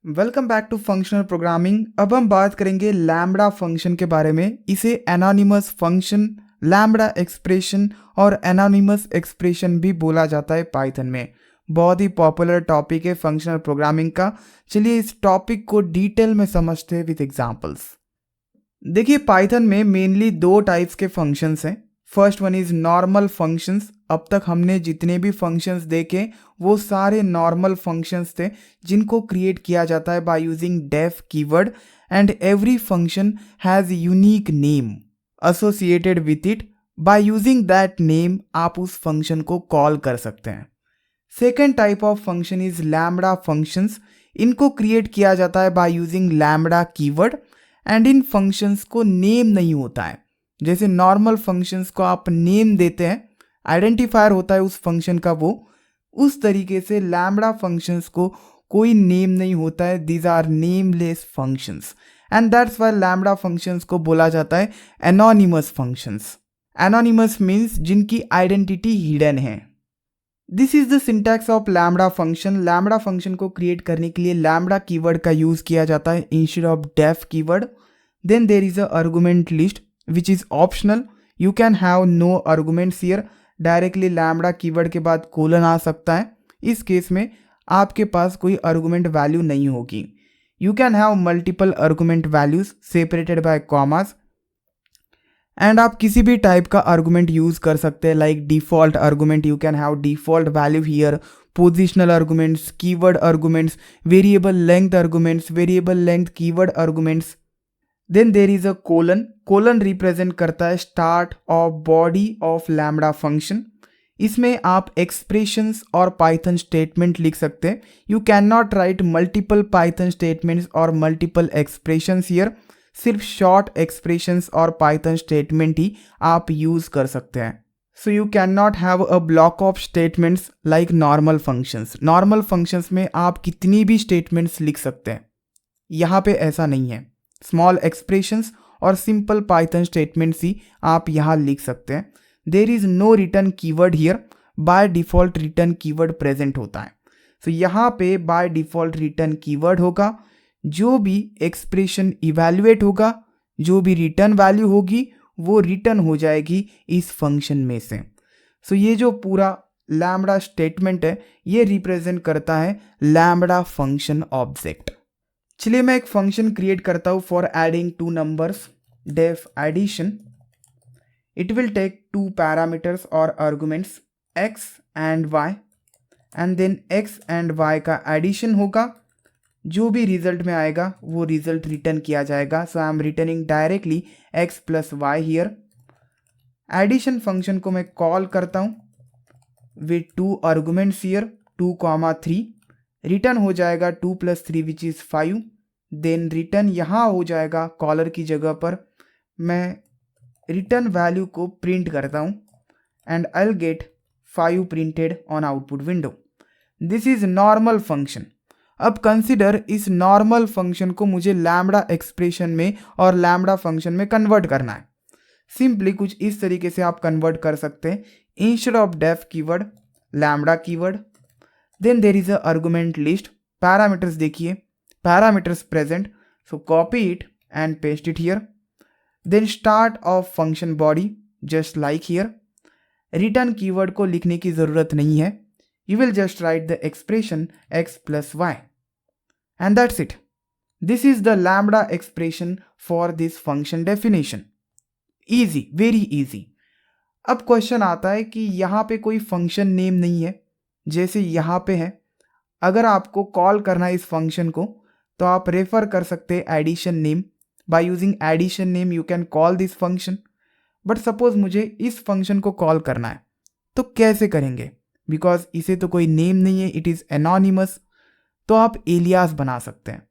Welcome back to functional programming. अब हम बात करेंगे लैम्बडा फंक्शन के बारे में। इसे एनोनिमस फंक्शन, लैम्बडा एक्सप्रेशन और एनोनिमस एक्सप्रेशन भी बोला जाता है पाइथन में। बहुत ही पॉपुलर टॉपिक है फंक्शनल प्रोग्रामिंग का। चलिए इस टॉपिक को डिटेल में समझते हैं विद एग्जांपल्स। देखिए पाइथन में मेनली दो टाइप्स के फंक्शंस हैं। First one is normal functions. अब तक हमने जितने भी फंक्शंस देखे वो सारे नॉर्मल फंक्शंस थे जिनको क्रिएट किया जाता है by using def keyword, and every function has unique name associated with it. By using that name आप उस फंक्शन को कॉल कर सकते हैं। Second type of function is lambda functions. इनको क्रिएट किया जाता है by using lambda keyword, and इन फंक्शंस को नेम नहीं होता है। जैसे नॉर्मल फंक्शंस को आप नेम देते हैं, आइडेंटिफायर होता है उस फंक्शन का वो, उस तरीके से लैम्बडा फंक्शंस को कोई नेम नहीं होता है। These are nameless functions, and that's why lambda functions को बोला जाता है एनोनिमस फंक्शंस। एनोनिमस मीन्स जिनकी आइडेंटिटी हिडन है। This is the syntax of lambda function. Lambda function को क्रिएट करने के लिए लैम्बडा कीवर्ड का यूज किया जाता है instead of def keyword. Then there is a argument list which is optional. You can have no arguments here. Directly lambda keyword के बाद कोलन आ सकता है। इस केस में आपके पास कोई आर्गुमेंट वैल्यू नहीं होगी। You can have multiple argument values separated by commas, and आप किसी भी टाइप का आर्गुमेंट यूज कर सकते हैं। Like default argument, you can have default value here, positional arguments, keyword arguments, variable length arguments, variable length keyword arguments. Then there is a colon. Colon represent करता है start of body of lambda function. इसमें आप expressions और Python statement लिख सकते हैं। You can not write multiple Python statements और multiple expressions here. सिर्फ शॉर्ट एक्सप्रेशंस और पाइथन स्टेटमेंट ही आप यूज कर सकते हैं। सो you can not have a block of statements like normal functions. Normal functions में आप कितनी भी स्टेटमेंट्स लिख सकते हैं, यहाँ पे ऐसा नहीं है। स्मॉल एक्सप्रेशंस और सिंपल पाइथन स्टेटमेंट्स ही आप यहाँ लिख सकते हैं। There is no return keyword here. By default return keyword present होता है। सो यहाँ पे बाय डिफॉल्ट रिटर्न कीवर्ड होगा। जो भी एक्सप्रेशन इवैल्यूएट होगा, जो भी रिटर्न वैल्यू होगी, वो रिटर्न हो जाएगी इस फंक्शन में से। सो ये जो पूरा लैम्बडा स्टेटमेंट है ये रिप्रेजेंट करता है लैम्बडा फंक्शन ऑब्जेक्ट। चलिए मैं एक फंक्शन क्रिएट करता हूँ for adding two numbers, def addition. It will take two parameters और arguments x and y, and then x and y का एडिशन होगा। जो भी रिजल्ट में आएगा वो रिजल्ट रिटर्न किया जाएगा। So I am returning directly x plus y here. Addition function को मैं कॉल करता हूँ with two arguments here, 2, 3। Return हो जाएगा 2 + 3 विच इज़ 5। देन रिटर्न यहाँ हो जाएगा कॉलर की जगह पर। मैं रिटर्न वैल्यू को प्रिंट करता हूँ and I will get 5 printed on output window. This is normal function. अब कंसिडर इस नॉर्मल फंक्शन को मुझे लैम्बडा एक्सप्रेशन में और लैम्बडा फंक्शन में कन्वर्ट करना है। सिंपली कुछ इस तरीके से आप कन्वर्ट कर सकते हैं। Instead of def keyword, lambda keyword, then there is a argument list. Parameters देखिए, parameters present, so copy it and paste it here. Then start of function body just like here. Return keyword को लिखने की ज़रूरत नहीं है। You will just write the expression x plus y, and that's it. This is the lambda expression for this function definition. Easy, very easy. अब question आता है कि यहाँ पे कोई फंक्शन नेम नहीं है जैसे यहाँ पे है। अगर आपको कॉल करना है इस फंक्शन को तो आप रेफर कर सकते हैं addition name. By using addition name you can call this function. But suppose मुझे इस फंक्शन को कॉल करना है तो कैसे करेंगे? बिकॉज इसे तो कोई नेम नहीं है, इट इज़ एनोनिमस। तो आप एलियास बना सकते हैं।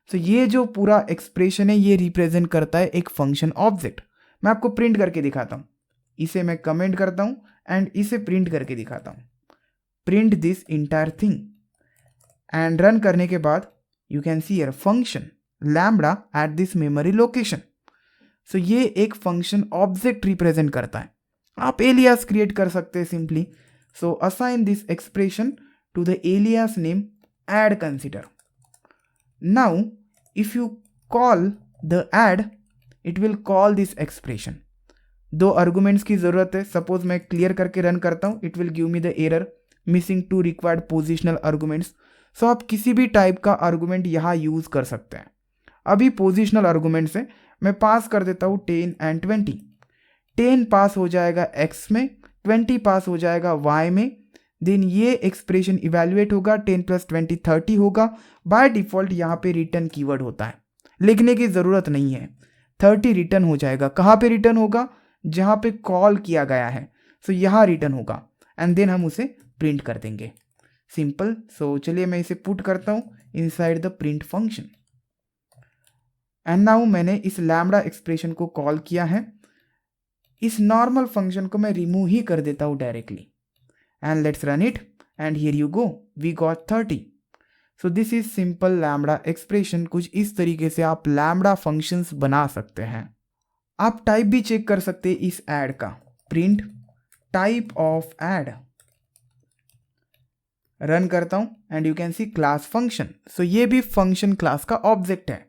सो ये जो पूरा एक्सप्रेशन है ये रिप्रेजेंट करता है एक फंक्शन ऑब्जेक्ट। मैं आपको प्रिंट करके दिखाता हूँ। इसे मैं कमेंट करता हूँ एंड इसे प्रिंट करके दिखाता हूँ। Print this entire thing and run करने के बाद you can see here function lambda at this memory location. So ये एक फंक्शन ऑब्जेक्ट रिप्रेजेंट करता है। आप एलियास क्रिएट कर सकते हैं simply. So assign this expression to the alias name add consider. Now if you call the add it will call this expression. दो arguments की जरूरत है। सपोज मैं क्लियर करके रन करता हूँ, it will give me the error missing two required positional arguments. So आप किसी भी टाइप का आर्गुमेंट यहाँ यूज कर सकते हैं। अभी पोजिशनल आर्गुमेंट से मैं पास कर देता हूँ 10 एंड 20। 10 पास हो जाएगा x में, 20 पास हो जाएगा y में। देन ये एक्सप्रेशन इवेल्युएट होगा, 10 + 20 30 होगा। बाय डिफॉल्ट यहाँ पे रिटर्न कीवर्ड होता है, लिखने की ज़रूरत नहीं है। 30 रिटर्न हो जाएगा। कहाँ पे रिटर्न होगा? जहाँ पे कॉल किया गया है। सो यहाँ रिटर्न होगा एंड देन हम उसे प्रिंट कर देंगे। सिंपल। सो चलिए मैं इसे पुट करता हूँ inside the print function. And now मैंने इस लैम्बडा एक्सप्रेशन को कॉल किया है। इस नॉर्मल फंक्शन को मैं रिमूव ही कर देता हूँ directly. And let's run it and here you go, we got 30। So this is simple lambda expression. कुछ इस तरीके से आप लैम्बडा फंक्शंस बना सकते हैं। आप टाइप भी चेक कर सकते हैं इस ऐड का। Print type of add, run करता हूं and you can see class function. So ये भी फंक्शन क्लास का ऑब्जेक्ट है।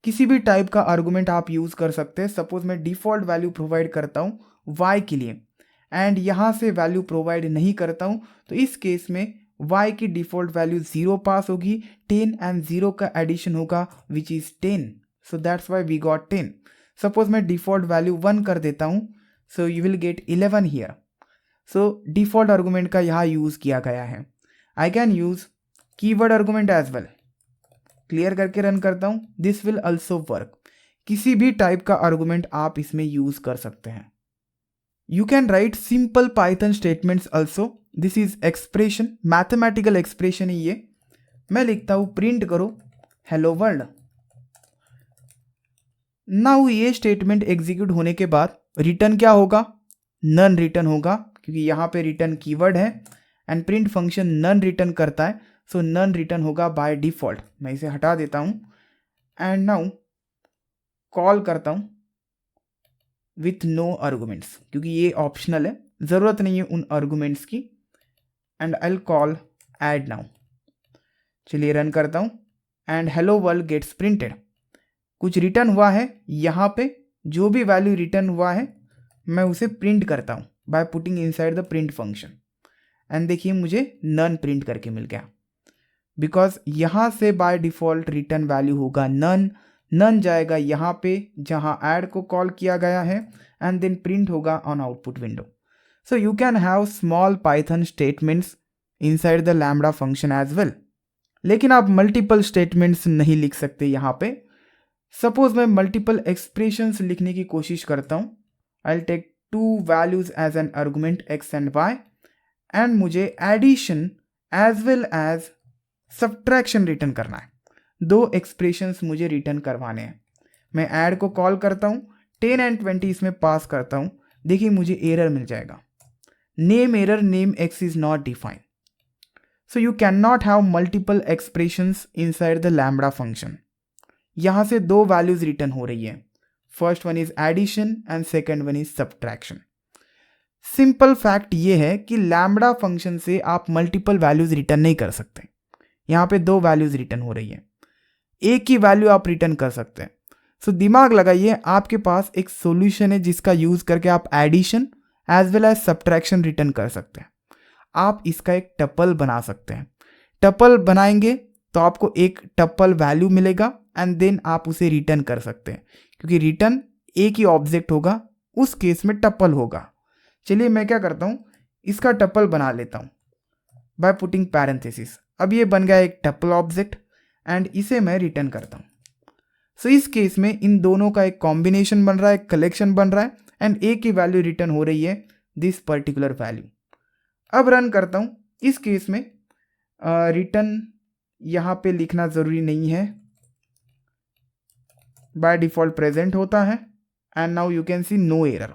किसी भी टाइप का आर्गुमेंट आप यूज कर सकते हैं। सपोज मैं डिफॉल्ट वैल्यू प्रोवाइड करता हूं y के लिए एंड यहां से वैल्यू प्रोवाइड नहीं करता हूं, तो इस केस में y की डिफॉल्ट वैल्यू 0 पास होगी। 10 एंड 0 का एडिशन होगा which is 10। So that's why we got 10। Suppose मैं डिफॉल्ट वैल्यू 1 कर देता हूं, so you will get 11 here. So default argument का यहाँ यूज किया गया है। I can use keyword argument as well. Clear करके रन करता हूं, दिस विल ऑल्सो वर्क। किसी भी टाइप का आर्गुमेंट आप इसमें यूज कर सकते हैं। You can write simple Python statements also. This is expression, mathematical expression है ये। मैं लिखता हूं प्रिंट करो हेलो वर्ल्ड। नाउ ये स्टेटमेंट एग्जीक्यूट होने के बाद रिटर्न क्या होगा? नन रिटर्न होगा, क्योंकि यहाँ पे रिटर्न कीवर्ड है and print function none return करता है। सो नन रिटर्न होगा बाय डिफॉल्ट। मैं इसे हटा देता हूं एंड नाउ कॉल करता हूं विथ नो आर्गुमेंट्स, क्योंकि ये ऑप्शनल है, ज़रूरत नहीं है उन आर्गुमेंट्स की। And I call add now. चलिए रन करता हूं and hello world gets printed. कुछ रिटर्न हुआ है यहाँ पे। जो भी वैल्यू रिटर्न हुआ है मैं उसे प्रिंट करता हूँ by putting inside the print function. And देखिए मुझे नन प्रिंट करके मिल गया, बिकॉज यहाँ से बाय डिफॉल्ट रिटर्न वैल्यू होगा नन। नन जाएगा यहाँ पे जहाँ ऐड को कॉल किया गया है एंड देन प्रिंट होगा on output window. So you can have small Python statements inside the lambda function as well. लेकिन आप मल्टीपल स्टेटमेंट्स नहीं लिख सकते यहाँ पे। सपोज मैं मल्टीपल एक्सप्रेशंस लिखने की कोशिश करता हूँ। I will take 2 values as an argument x and y and मुझे addition as well as subtraction return करना है। 2 एक्सप्रेशंस मुझे रिटर्न करवाने हैं। मैं ऐड को कॉल करता हूँ, 10 एंड 20 इसमें पास करता हूँ। देखिए मुझे एरर मिल जाएगा, name error, name x is not defined. So you can not have multiple expressions inside the lambda function. यहाँ से 2 वैल्यूज रिटर्न हो रही है। First one is addition and second one is subtraction. Simple fact ये है कि lambda function से आप मल्टीपल वैल्यूज रिटर्न नहीं कर सकते। यहाँ पे 2 वैल्यूज रिटर्न हो रही है, एक ही वैल्यू आप रिटर्न कर सकते हैं। सो दिमाग लगाइए, आपके पास एक सॉल्यूशन है जिसका यूज करके आप addition as well as subtraction return कर सकते हैं। आप इसका एक टपल बना सकते हैं। टपल बनाएंगे तो आपको एक टपल वैल्यू मिलेगा एंड देन आप उसे रिटर्न कर सकते हैं, क्योंकि रिटर्न एक ही ऑब्जेक्ट होगा, उस केस में टपल होगा। चलिए मैं क्या करता हूँ, इसका टपल बना लेता हूँ बाय पुटिंग पैरेंथेसिस। अब ये बन गया एक टपल ऑब्जेक्ट एंड इसे मैं रिटर्न करता हूँ। सो इस केस में इन दोनों का एक कॉम्बिनेशन बन रहा है, कलेक्शन बन रहा है एंड एक ही वैल्यू रिटर्न हो रही है, दिस पर्टिकुलर वैल्यू। अब रन करता हूँ। इस केस में रिटर्न यहाँ पे लिखना ज़रूरी नहीं है, बाय डिफॉल्ट प्रेजेंट होता है and now you can see no error.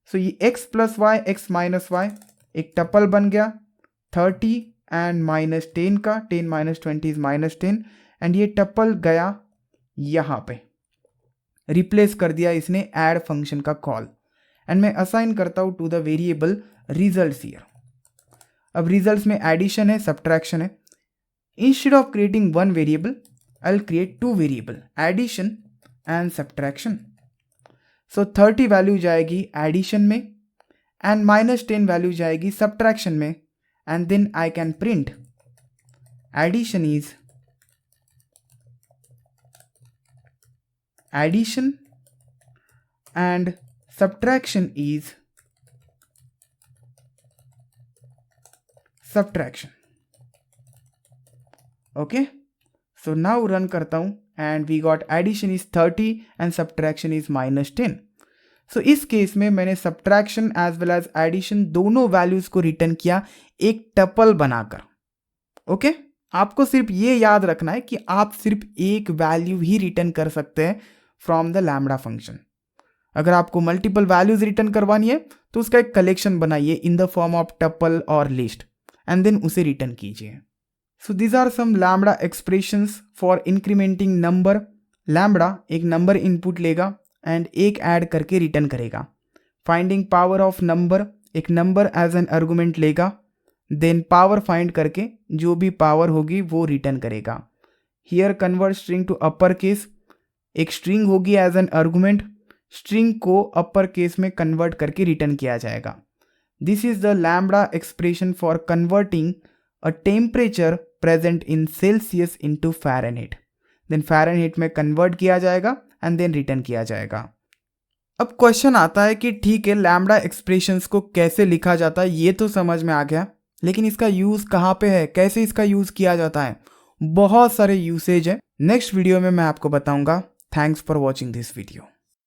So ये x + y x - y एक टपल बन गया 30 एंड -10 का। 10 - 20 इज -10 एंड ये टपल गया यहाँ पे, रिप्लेस कर दिया इसने ऐड फंक्शन का कॉल एंड मैं असाइन करता हूँ to the variable results here. अब रिजल्ट्स में एडिशन है, सब्ट्रैक्शन है। Instead of creating one variable I'll create two variable, addition and subtraction. So 30 value जाएगी एडिशन में एंड -10 वैल्यू जाएगी सब्ट्रैक्शन में, and then I can print addition is addition and subtraction is subtraction. Okay, so now run करता हूँ and we got addition is 30 and subtraction is -10. So इस case में मैंने subtraction as well as addition दोनों values को return किया एक tuple बनाकर. ओके, आपको सिर्फ ये याद रखना है कि आप सिर्फ एक वैल्यू ही रिटर्न कर सकते हैं फ्रॉम द लैम्बडा फंक्शन. अगर आपको मल्टीपल वैल्यूज रिटर्न करवानी है तो उसका एक कलेक्शन बनाइए in the form of tuple और लिस्ट एंड देन उसे रिटर्न कीजिए. So these are some lambda expressions for incrementing number. Lambda एक नंबर इनपुट लेगा एंड एक ऐड करके रिटर्न करेगा. फाइंडिंग पावर ऑफ नंबर, एक नंबर एज एन आर्गुमेंट लेगा, देन पावर फाइंड करके जो भी पावर होगी वो रिटर्न करेगा. Here convert string to upper case, एक स्ट्रिंग होगी एज एन आर्गुमेंट, स्ट्रिंग को अपर केस में कन्वर्ट करके रिटर्न किया जाएगा. This is the lambda expression for converting a temperature present in Celsius into Fahrenheit. Then Fahrenheit में convert किया जाएगा एंड देन रिटर्न किया जाएगा. अब क्वेश्चन आता है कि ठीक है, लैम्बडा एक्सप्रेशंस को कैसे लिखा जाता है ये तो समझ में आ गया, लेकिन इसका यूज़ कहाँ पे है, कैसे इसका यूज़ किया जाता है. बहुत सारे यूसेज है, नेक्स्ट वीडियो में मैं आपको बताऊंगा. Thanks for watching this video.